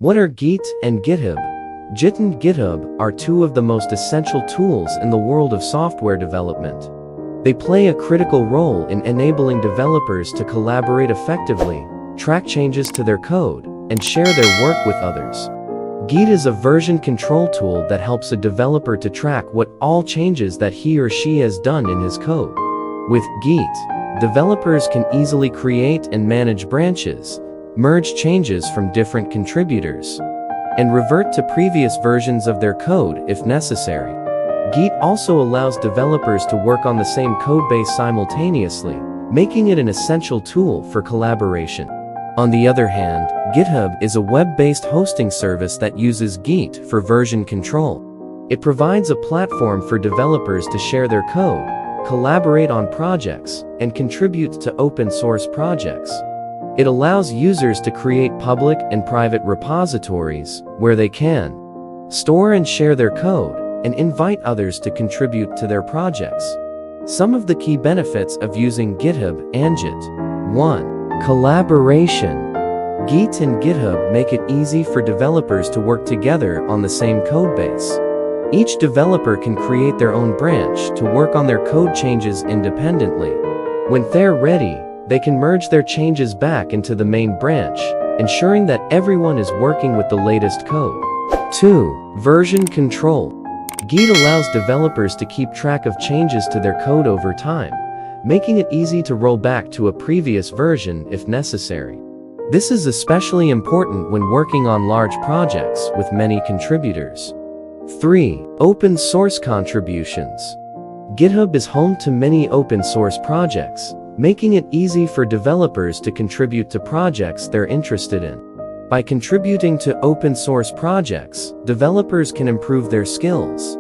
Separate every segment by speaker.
Speaker 1: What are Git and GitHub? Git and GitHub are two of the most essential tools in the world of software development. They play a critical role in enabling developers to collaborate effectively, track changes to their code, and share their work with others. Git is a version control tool that helps a developer to track what all changes that he or she has done in his code. With Git, developers can easily create and manage branches, merge changes from different contributors, and revert to previous versions of their code if necessary. Git also allows developers to work on the same codebase simultaneously, making it an essential tool for collaboration. On the other hand, GitHub is a web-based hosting service that uses Git for version control. It provides a platform for developers to share their code, collaborate on projects, and contribute to open-source projects. It allows users to create public and private repositories where they can store and share their code and invite others to contribute to their projects. Some of the key benefits of using GitHub and Git. 1. Collaboration. Git and GitHub make it easy for developers to work together on the same codebase. Each developer can create their own branch to work on their code changes independently. When they're ready, they can merge their changes back into the main branch, ensuring that everyone is working with the latest code. 2. Version control. Git allows developers to keep track of changes to their code over time, making it easy to roll back to a previous version if necessary. This is especially important when working on large projects with many contributors. 3. Open source contributions. GitHub is home to many open source projects, making it easy for developers to contribute to projects they're interested in. By contributing to open source projects, developers can improve their skills,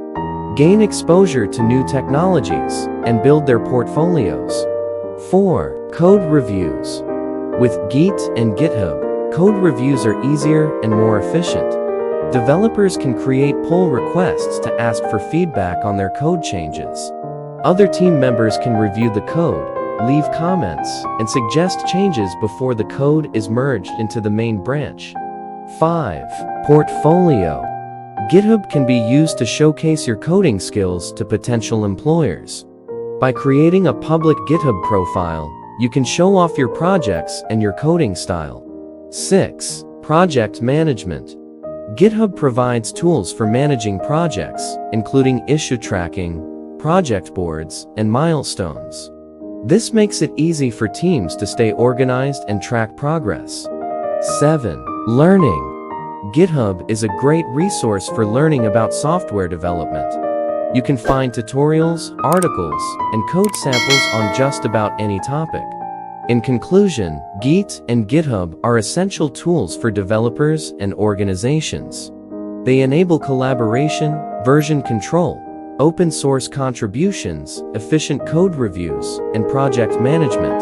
Speaker 1: gain exposure to new technologies, and build their portfolios. 4. Code reviews. With Git and GitHub, code reviews are easier and more efficient. Developers can create pull requests to ask for feedback on their code changes. Other team members can review the code, leave comments, and suggest changes before the code is merged into the main branch. 5. Portfolio. GitHub can be used to showcase your coding skills to potential employers. By creating a public GitHub profile, you can show off your projects and your coding style. 6. Project management. GitHub provides tools for managing projects, including issue tracking, project boards, and milestones. This makes it easy for teams to stay organized and track progress. 7. Learning. GitHub is a great resource for learning about software development. You can find tutorials, articles, and code samples on just about any topic. In conclusion, Git and GitHub are essential tools for developers and organizations. They enable collaboration, version control, open source contributions, efficient code reviews, and project management.